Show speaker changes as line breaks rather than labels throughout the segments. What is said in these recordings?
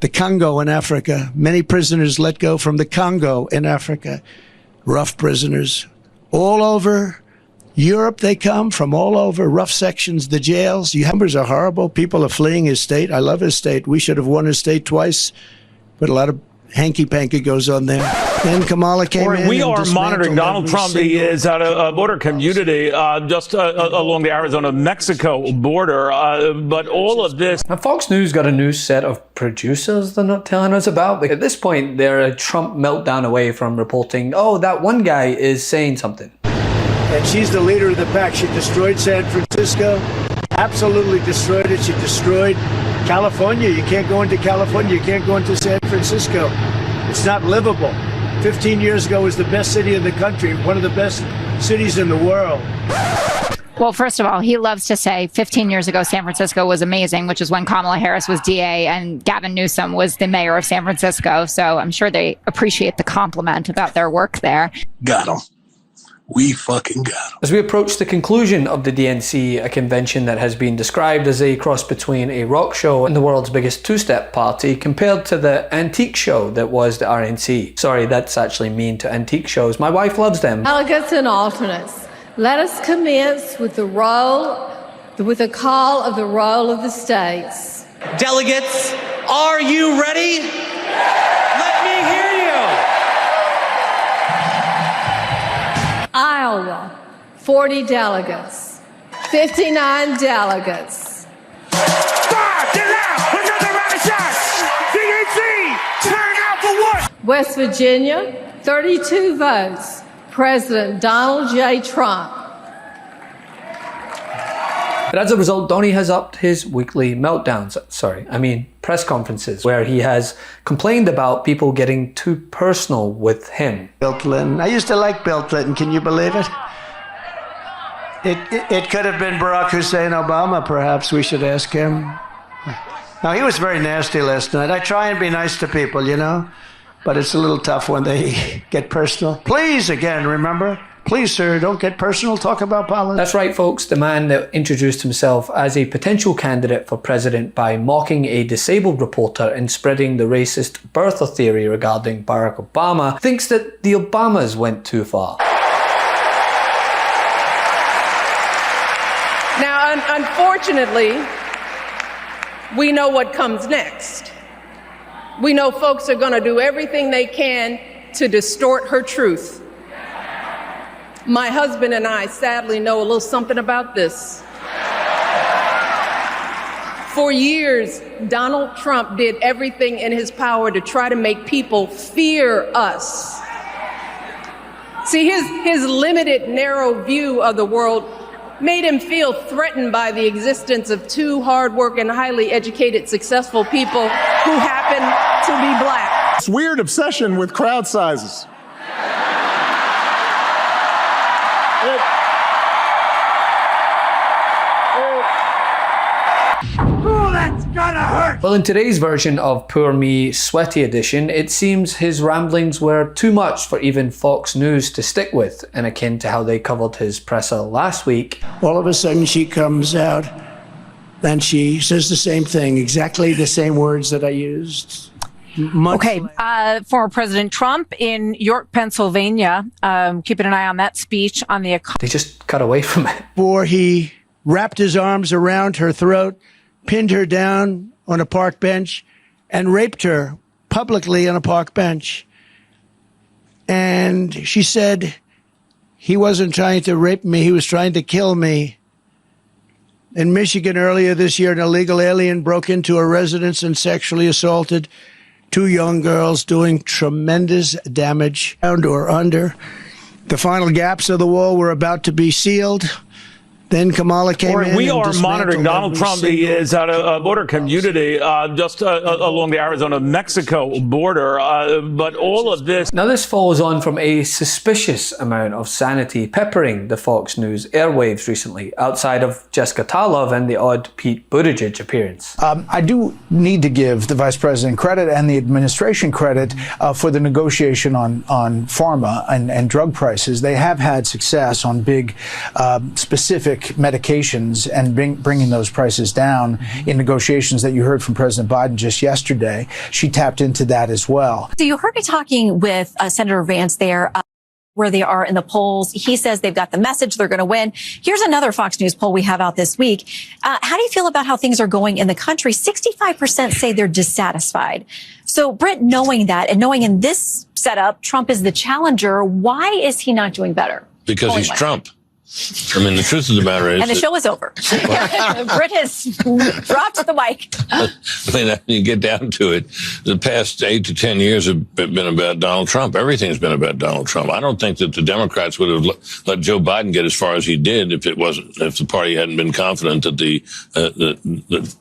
the Congo in Africa. Many prisoners let go from the Congo in Africa. Rough prisoners. All over Europe they come, from all over, rough sections, the jails. The numbers are horrible. People are fleeing his state. I love his state. We should have won his state twice, but a lot of hanky-panky goes on there. Then Kamala came in.
We are monitoring Donald Trump. He is at a border community just along the Arizona-Mexico border. But all of this...
Now, Fox News got a new set of producers they're not telling us about. At this point, they're a Trump meltdown away from reporting, oh, that one guy is saying something.
And she's the leader of the pack. She destroyed San Francisco. Absolutely destroyed it. She destroyed California. You can't go into California. You can't go into San Francisco. It's not livable. 15 years ago was the best city in the country, one of the best cities in the world.
Well, first of all, he loves to say 15 years ago, San Francisco was amazing, which is when Kamala Harris was DA and Gavin Newsom was the mayor of San Francisco. So I'm sure they appreciate the compliment about their work there.
Got him. We fucking got him.
As we approach the conclusion of the DNC, a convention that has been described as a cross between a rock show and the world's biggest two-step party, compared to the antique show that was the RNC. Sorry, that's actually mean to antique shows. My wife loves them.
Delegates and alternates, let us commence with the call of the roll of the states.
Delegates, are you ready? Let me hear you.
Iowa, 40 delegates. 59 delegates.
Fire, get loud, another round of shots. DNC, turn out for what?
West Virginia, 32 votes. President Donald J. Trump.
But as a result, Donnie has upped his weekly press conferences, where he has complained about people getting too personal with him.
Bill Clinton. I used to like Bill Clinton. Can you believe it? It could have been Barack Hussein Obama, perhaps. We should ask him. No, he was very nasty last night. I try and be nice to people, you know, but it's a little tough when they get personal. Please, again, remember? Please, sir, don't get personal. Talk about politics.
That's right, folks. The man that introduced himself as a potential candidate for president by mocking a disabled reporter and spreading the racist birther theory regarding Barack Obama thinks that the Obamas went too far.
Now, unfortunately, we know what comes next. We know folks are going to do everything they can to distort her truth. My husband and I sadly know a little something about this. For years, Donald Trump did everything in his power to try to make people fear us. See, his limited, narrow view of the world made him feel threatened by the existence of two hardworking, highly educated, successful people who happen to be black.
This weird obsession with crowd sizes.
Well, in today's version of Poor Me Sweaty Edition, it seems his ramblings were too much for even Fox News to stick with, and akin to how they covered his presser last week.
All of a sudden she comes out and she says the same thing, exactly the same words that I used.
Former President Trump in York, Pennsylvania, keeping an eye on that speech on the economy.
They just cut away from it.
Before he wrapped his arms around her throat, pinned her down on a park bench, and raped her publicly on a park bench. And she said he wasn't trying to rape me, he was trying to kill me. In Michigan earlier this year, an illegal alien broke into a residence and sexually assaulted two young girls, doing tremendous damage around or under. The final gaps of the wall were about to be sealed. Then Kamala came in.
We are monitoring Donald Trump. He is at a border community just along the Arizona-Mexico border. But all of this...
Now, this follows on from a suspicious amount of sanity peppering the Fox News airwaves recently, outside of Jessica Tarlov and the odd Pete Buttigieg appearance.
I do need to give the Vice President credit and the administration credit for the negotiation on pharma and drug prices. They have had success on big, specific specific medications and bringing those prices down in negotiations that you heard from President Biden just yesterday. She tapped into that as well.
So you heard me talking with Senator Vance there. Where they are in the polls. He says they've got the message, they're going to win. Here's another Fox News poll we have out this week. How do you feel about how things are going in the country? 65% say they're dissatisfied. So, Britt, knowing that and knowing in this setup, Trump is the challenger, why is he not doing better?
Because he's Trump. I mean, the truth of the matter is...
And the show is over. Britt has dropped the mic.
I mean, when you get down to it, the past 8 to 10 years have been about Donald Trump. Everything's been about Donald Trump. I don't think that the Democrats would have let Joe Biden get as far as he did if the party hadn't been confident that the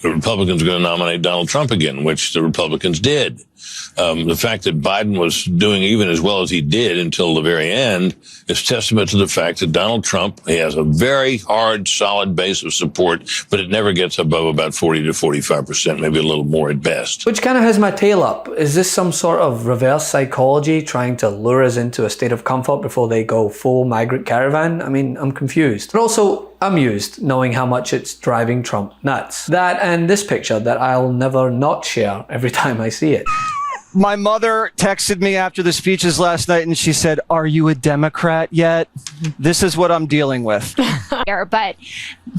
Republicans were going to nominate Donald Trump again, which the Republicans did. The fact that Biden was doing even as well as he did until the very end is testament to the fact that Donald Trump, he has a very hard, solid base of support, but it never gets above about 40 to 45%, maybe a little more at best.
Which kind of has my tail up. Is this some sort of reverse psychology trying to lure us into a state of comfort before they go full migrant caravan? I mean, I'm confused. But also amused knowing how much it's driving Trump nuts. That and this picture that I'll never not share every time I see it.
My mother texted me after the speeches last night and she said, "Are you a Democrat yet?" This is what I'm dealing with.
But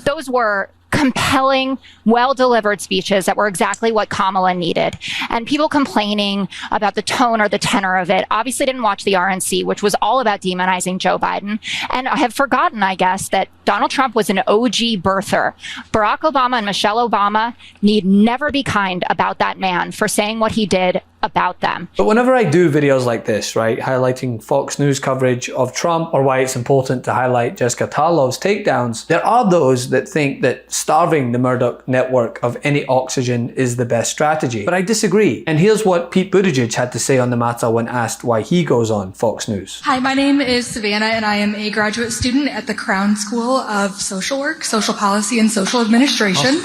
those were compelling, well-delivered speeches that were exactly what Kamala needed. And people complaining about the tone or the tenor of it obviously didn't watch the RNC, which was all about demonizing Joe Biden, and have forgotten, I guess, that Donald Trump was an OG birther. Barack Obama and Michelle Obama need never be kind about that man for saying what he did about them.
But whenever I do videos like this, right, highlighting Fox News coverage of Trump or why it's important to highlight Jessica Tarlow's takedowns, there are those that think that starving the Murdoch network of any oxygen is the best strategy. But I disagree. And here's what Pete Buttigieg had to say on the matter when asked why he goes on Fox News.
Hi, my name is Savannah and I am a graduate student at the Crown School of Social Work, Social Policy, and Social Administration.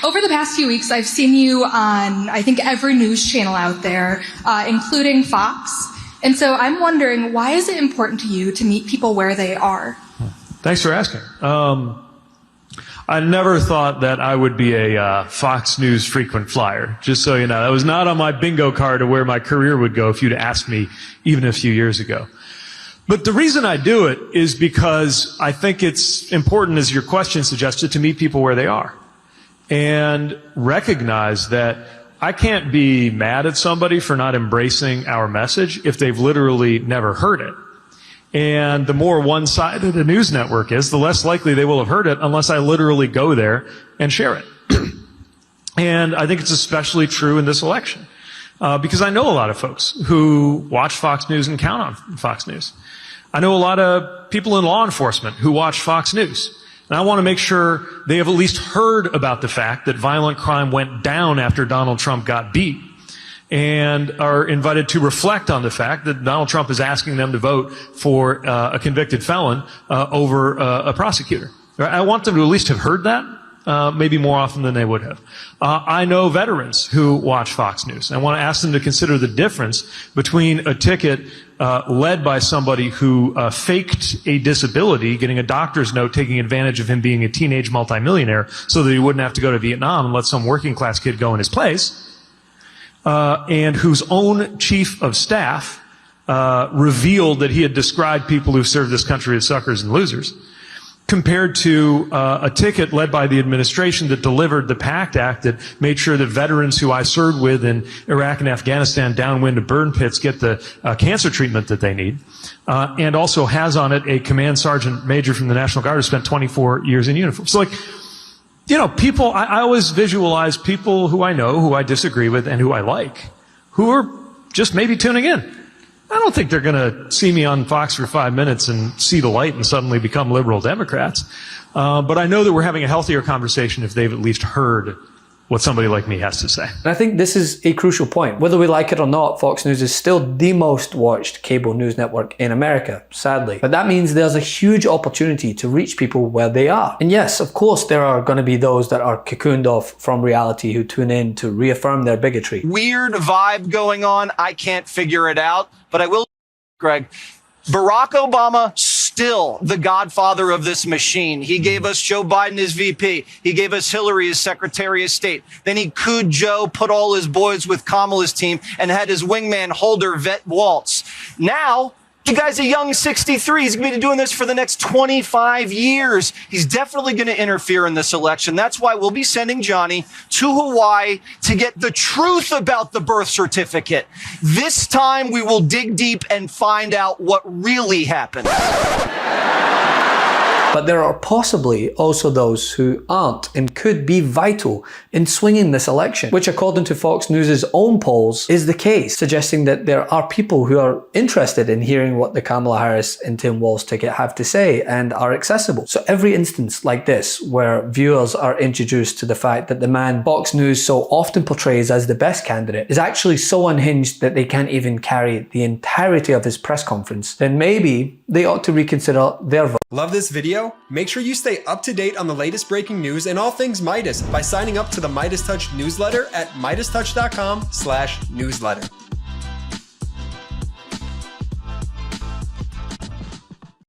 Over the past few weeks, I've seen you on, I think, every news channel out there, including Fox. And so I'm wondering, why is it important to you to meet people where they are?
Thanks for asking. I never thought that I would be a Fox News frequent flyer, just so you know. That was not on my bingo card of where my career would go if you'd asked me even a few years ago. But the reason I do it is because I think it's important, as your question suggested, to meet people where they are. And recognize that I can't be mad at somebody for not embracing our message if they've literally never heard it. And the more one-sided a news network is, the less likely they will have heard it unless I literally go there and share it. And I think it's especially true in this election, because I know a lot of folks who watch Fox News and count on Fox News. I know a lot of people in law enforcement who watch Fox News. And I want to make sure they have at least heard about the fact that violent crime went down after Donald Trump got beat, and are invited to reflect on the fact that Donald Trump is asking them to vote for a convicted felon over a prosecutor. I want them to at least have heard that, maybe more often than they would have. I know veterans who watch Fox News. I want to ask them to consider the difference between a ticket led by somebody who faked a disability, getting a doctor's note, taking advantage of him being a teenage multimillionaire so that he wouldn't have to go to Vietnam and let some working class kid go in his place, and whose own chief of staff revealed that he had described people who served this country as suckers and losers, compared to a ticket led by the administration that delivered the PACT Act that made sure that veterans who I served with in Iraq and Afghanistan downwind of burn pits get the cancer treatment that they need, and also has on it a command sergeant major from the National Guard who spent 24 years in uniform. So, like, you know, people, I always visualize people who I know, who I disagree with, and who I like, who are just maybe tuning in. I don't think they're going to see me on Fox for 5 minutes and see the light and suddenly become liberal Democrats. But I know that we're having a healthier conversation if they've at least heard what somebody like me has to say.
And I think this is a crucial point. Whether we like it or not, Fox News is still the most watched cable news network in America, sadly. But that means there's a huge opportunity to reach people where they are. And yes, of course, there are going to be those that are cocooned off from reality who tune in to reaffirm their bigotry.
Weird vibe going on. I can't figure it out. But I will, Greg, Barack Obama still the godfather of this machine. He gave us Joe Biden as VP. He gave us Hillary as Secretary of State. Then he cooed Joe, put all his boys with Kamala's team, and had his wingman Holder vet Waltz. Now, the guy's a young 63. He's going to be doing this for the next 25 years. He's definitely going to interfere in this election. That's why we'll be sending Johnny to Hawaii to get the truth about the birth certificate. This time we will dig deep and find out what really happened.
But there are possibly also those who aren't and could be vital in swinging this election, which according to Fox News' own polls is the case, suggesting that there are people who are interested in hearing what the Kamala Harris and Tim Walz ticket have to say and are accessible. So every instance like this, where viewers are introduced to the fact that the man Fox News so often portrays as the best candidate is actually so unhinged that they can't even carry the entirety of his press conference, then maybe they ought to reconsider their vote.
Love this video? Make sure you stay up to date on the latest breaking news and all things Midas by signing up to the MeidasTouch newsletter at MeidasTouch.com/newsletter.